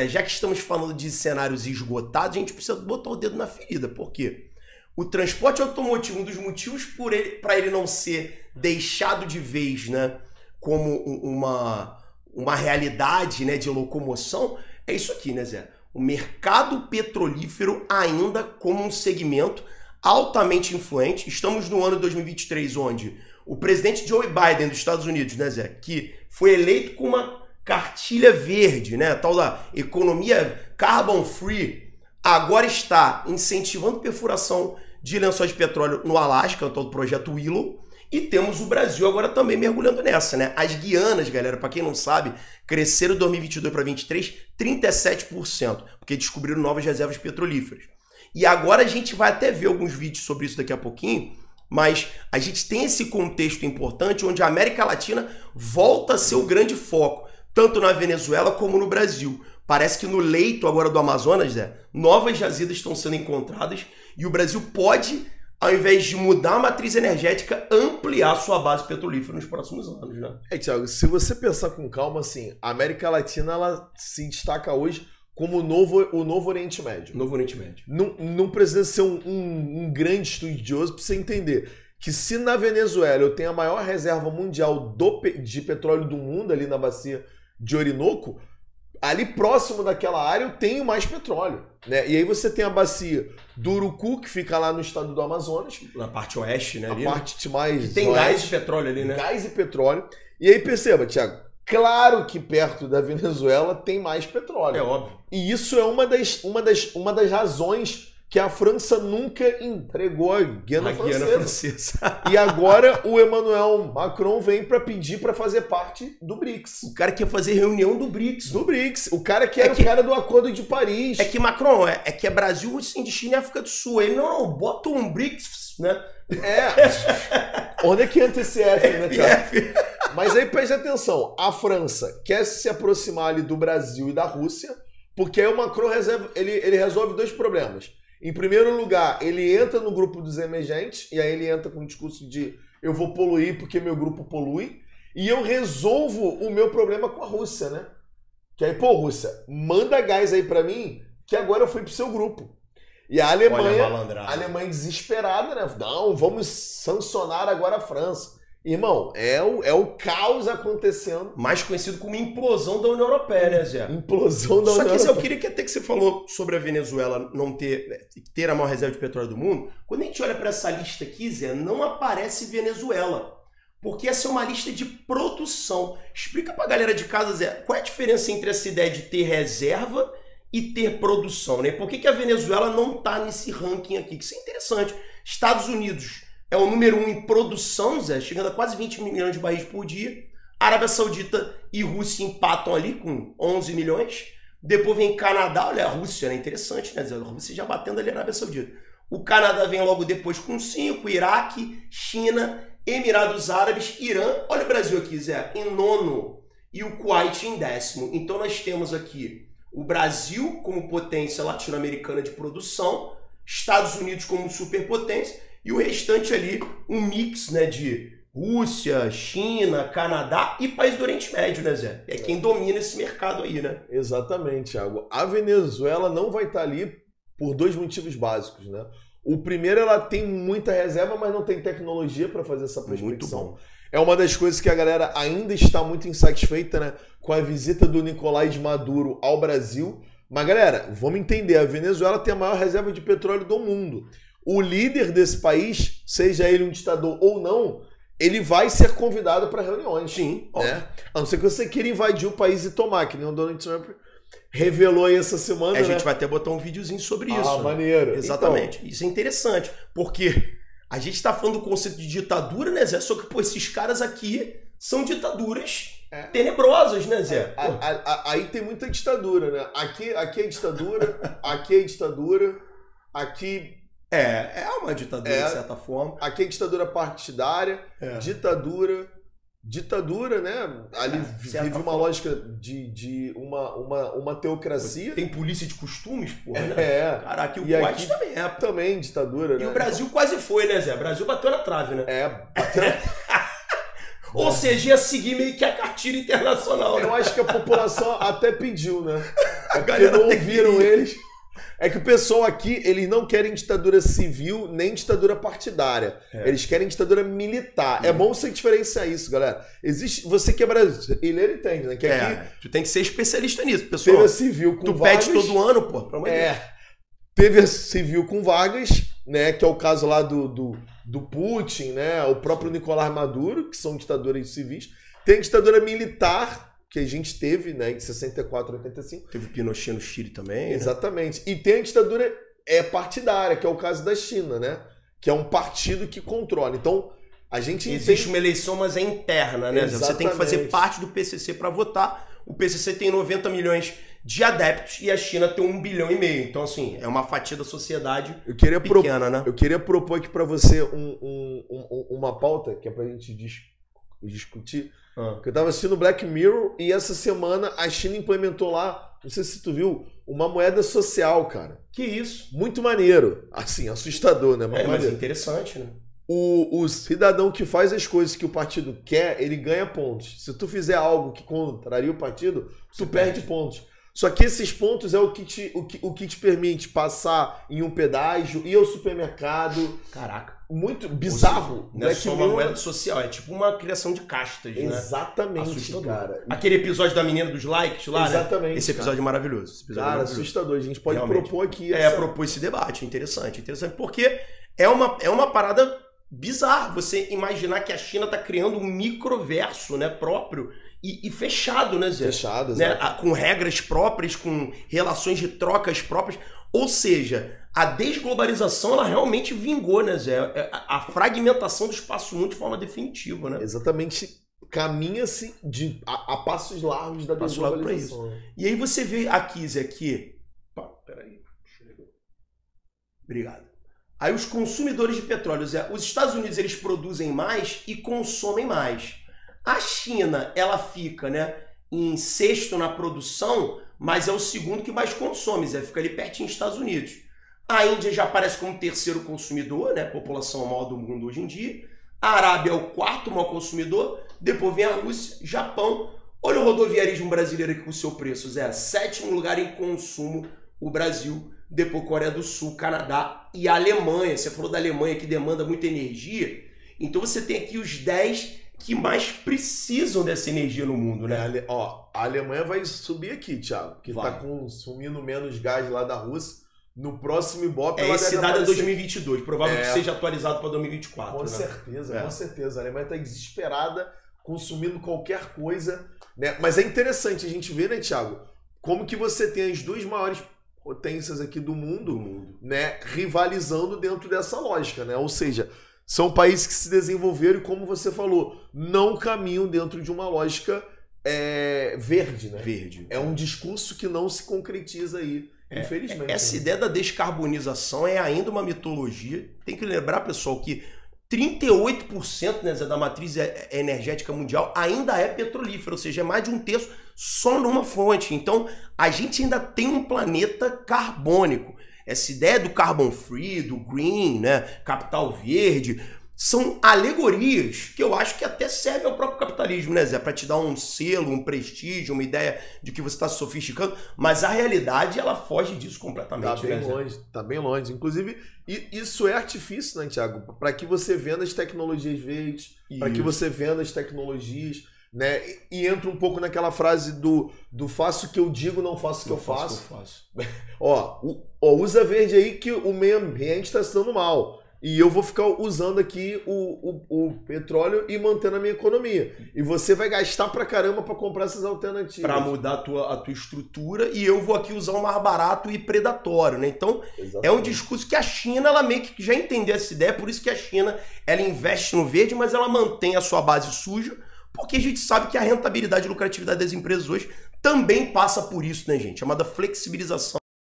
Já que estamos falando de cenários esgotados, a gente precisa botar o dedo na ferida. Por quê? O transporte automotivo, um dos motivos para ele não ser deixado de vez, né, como uma realidade, né, de locomoção, é isso aqui, né, Zé? O mercado petrolífero ainda como um segmento altamente influente. Estamos no ano 2023, onde o presidente Joe Biden dos Estados Unidos, né, Zé, que foi eleito com uma cartilha verde, né, a tal da economia carbon free, agora está incentivando perfuração de lençóis de petróleo no Alasca, o tal do projeto Willow, e temos o Brasil agora também mergulhando nessa, né? As Guianas, galera, para quem não sabe, cresceram de 2022 para 2023 37%, porque descobriram novas reservas petrolíferas. E agora a gente vai até ver alguns vídeos sobre isso daqui a pouquinho, mas a gente tem esse contexto importante onde a América Latina volta a ser o grande foco, tanto na Venezuela como no Brasil. Parece que no leito agora do Amazonas, Zé, novas jazidas estão sendo encontradas e o Brasil pode, ao invés de mudar a matriz energética, ampliar sua base petrolífera nos próximos anos, né? Thiago, se você pensar com calma, assim, a América Latina ela se destaca hoje como o novo Oriente Médio. Novo Oriente Médio. Não precisa ser um grande estudioso para você entender que se na Venezuela eu tenho a maior reserva mundial de petróleo do mundo, ali na bacia de Orinoco, ali próximo daquela área eu tenho mais petróleo, né? E aí você tem a bacia do Urucu, que fica lá no estado do Amazonas. Na parte oeste, né? A parte mais... Que tem gás e petróleo ali, né? Gás e petróleo. E aí perceba, Thiago, claro que perto da Venezuela tem mais petróleo. É óbvio. E isso é uma das razões que a França nunca entregou a Guiana Francesa. E agora o Emmanuel Macron vem para pedir para fazer parte do BRICS. O cara quer fazer reunião do BRICS. Do BRICS. O cara que era o cara do Acordo de Paris. É que Macron, é que é Brasil, Rússia, China e África do Sul. Ele não, bota um BRICS, né? Onde é que entra esse F, né, cara? Mas aí preste atenção. A França quer se aproximar ali do Brasil e da Rússia, porque aí o Macron ele resolve dois problemas. Em primeiro lugar, ele entra no grupo dos emergentes, e aí ele entra com o discurso de eu vou poluir porque meu grupo polui, e eu resolvo o meu problema com a Rússia, né? Que aí, pô, Rússia, manda gás aí pra mim, que agora eu fui pro seu grupo. E a Alemanha desesperada, né? Não, vamos sancionar agora a França. Irmão, é o caos acontecendo. Mais conhecido como implosão da União Europeia, né, Zé? Implosão da União Europeia. Só que eu queria que até que você falou sobre a Venezuela não ter a maior reserva de petróleo do mundo. Quando a gente olha para essa lista aqui, Zé, não aparece Venezuela. Porque essa é uma lista de produção. Explica pra galera de casa, Zé, qual é a diferença entre essa ideia de ter reserva e ter produção, né? Por que a Venezuela não tá nesse ranking aqui? Que isso é interessante. Estados Unidos é o número 1 em produção, Zé, chegando a quase 20 milhões de barris por dia. Arábia Saudita e Rússia empatam ali com 11 milhões. Depois vem Canadá, olha a Rússia, né? Interessante, né, Zé? A Rússia já batendo ali a Arábia Saudita. O Canadá vem logo depois com 5, Iraque, China, Emirados Árabes, Irã. Olha o Brasil aqui, Zé, em 9º e o Kuwait em 10º. Então nós temos aqui o Brasil como potência latino-americana de produção, Estados Unidos como superpotência, e o restante ali, um mix, né, de Rússia, China, Canadá e país do Oriente Médio, né, Zé? É quem domina esse mercado aí, né? Exatamente, Thiago. A Venezuela não vai estar ali por dois motivos básicos, né? O primeiro, ela tem muita reserva, mas não tem tecnologia para fazer essa prospecção. Muito bom. É uma das coisas que a galera ainda está muito insatisfeita, né, com a visita do Nicolás Maduro ao Brasil. Mas, galera, vamos entender, a Venezuela tem a maior reserva de petróleo do mundo. O líder desse país, seja ele um ditador ou não, ele vai ser convidado para reuniões. Sim, né? A não ser que você queira invadir o país e tomar, que nem o Donald Trump revelou aí essa semana. A gente vai até botar um videozinho sobre isso. Ah, maneiro. Exatamente. Então, isso é interessante, porque a gente tá falando do conceito de ditadura, né, Zé? Só que, pô, esses caras aqui são ditaduras tenebrosas, né, Zé? Aí tem muita ditadura, né? Aqui é ditadura, aqui é ditadura, aqui... É uma ditadura, de certa forma. Aqui é ditadura partidária, ditadura, né? Ali vive uma lógica de uma teocracia. Tem polícia de costumes, porra, né? Caraca, e o Kuwait também é. Também ditadura, né? E o Brasil quase foi, né, Zé? O Brasil bateu na trave, né? Bateu. Ou seja, ia seguir meio que a cartilha internacional, né? Eu acho que a população até pediu, né? É porque não ouviram eles. É que o pessoal aqui, eles não querem ditadura civil nem ditadura partidária. Eles querem ditadura militar. É bom você diferenciar isso, galera. Existe, você que é brasileiro entende, né? Que aqui tu tem que ser especialista nisso, pessoal. teve a civil com Tu Vargas. pede todo ano, pô. Pelo amor de Deus. Teve a civil com Vargas, né? Que é o caso lá do Putin, né? O próprio Nicolás Maduro, que são ditadores civis. Tem a ditadura militar, que a gente teve, né, em 64, 85. Teve o Pinochet no Chile também, Exatamente. Né? E tem a ditadura partidária, que é o caso da China, né? Que é um partido que controla. Então, a gente existe uma eleição, mas é interna, né? Exatamente. Você tem que fazer parte do PCC para votar. O PCC tem 90 milhões de adeptos e a China tem 1,5 bilhão. Então, assim, é uma fatia da sociedade pequena, né? Eu queria propor aqui para você uma pauta, que é pra gente discutir. Eu tava assistindo Black Mirror e essa semana a China implementou lá, não sei se tu viu, uma moeda social, cara. Que isso? Muito maneiro. Assim, assustador, né? Mas é interessante, né? O cidadão que faz as coisas que o partido quer, ele ganha pontos. Se tu fizer algo que contraria o partido, tu perde pontos. Só que esses pontos é o que te permite passar em um pedágio, ir ao supermercado. Caraca. Muito bizarro. Não é só uma moeda social, é tipo uma criação de castas, né? Exatamente, assustador. Cara. Aquele episódio da menina dos likes lá, exatamente, né? Esse episódio é maravilhoso. Esse episódio cara, assustador. A gente pode propor aqui. Propor esse debate. Interessante, porque é uma parada bizarra você imaginar que a China tá criando um microverso, né, próprio e fechado, né, Zé? Fechado, né? Com regras próprias, com relações de trocas próprias. Ou seja, a desglobalização ela realmente vingou, né, Zé? A fragmentação do espaço mundo de forma definitiva, né? Exatamente. Caminha-se a passos largos da desglobalização. E aí você vê aqui, Zé, aqui. Peraí. Obrigado. Aí os consumidores de petróleo, Zé, os Estados Unidos eles produzem mais e consomem mais. A China, ela fica, né, em sexto na produção, mas é o segundo que mais consome, Zé, fica ali pertinho dos Estados Unidos. A Índia já aparece como terceiro consumidor, né, população maior do mundo hoje em dia. A Arábia é o quarto maior consumidor, depois vem a Rússia, Japão. Olha o rodoviarismo brasileiro aqui com o seu preço, Zé. Sétimo lugar em consumo, o Brasil, depois Coreia do Sul, Canadá e a Alemanha. Você falou da Alemanha que demanda muita energia, então você tem aqui os 10 que mais precisam dessa energia no mundo, né? A Alemanha vai subir aqui, Thiago, porque tá consumindo menos gás lá da Rússia. No próximo Ibope ela esse dado é 2022, provável que seja atualizado para 2024. Com certeza, com certeza. A Alemanha tá desesperada, consumindo qualquer coisa, né? Mas é interessante a gente ver, né, Thiago, como que você tem as duas maiores potências aqui do mundo, né, rivalizando dentro dessa lógica, né? Ou seja, são países que se desenvolveram e, como você falou, não caminham dentro de uma lógica verde, né? Verde. É um discurso que não se concretiza aí, infelizmente. Essa ideia da descarbonização é ainda uma mitologia. Tem que lembrar, pessoal, que 38%, né, da matriz energética mundial ainda é petrolífera, ou seja, é mais de um terço só numa fonte. Então, a gente ainda tem um planeta carbônico. Essa ideia do carbon free, do green, né, capital verde, são alegorias que eu acho que até servem ao próprio capitalismo, né, Zé? Para te dar um selo, um prestígio, uma ideia de que você está se sofisticando, mas a realidade ela foge disso completamente. Tá bem longe, tá bem longe. Inclusive, isso é artifício, né, Thiago? Para que você venda as tecnologias verdes, para que você venda as tecnologias, né? E entra um pouco naquela frase do faço o que eu digo, não faço o que eu faço. Usa verde aí que o meio ambiente está se dando mal. E eu vou ficar usando aqui o petróleo e mantendo a minha economia. E você vai gastar pra caramba pra comprar essas alternativas. Pra mudar a tua estrutura, e eu vou aqui usar o mais barato e predatório, né? Então, é um discurso que a China, ela meio que já entendeu essa ideia, por isso que a China, ela investe no verde, mas ela mantém a sua base suja, porque a gente sabe que a rentabilidade e lucratividade das empresas hoje também passa por isso, né, gente? Chamada flexibilização.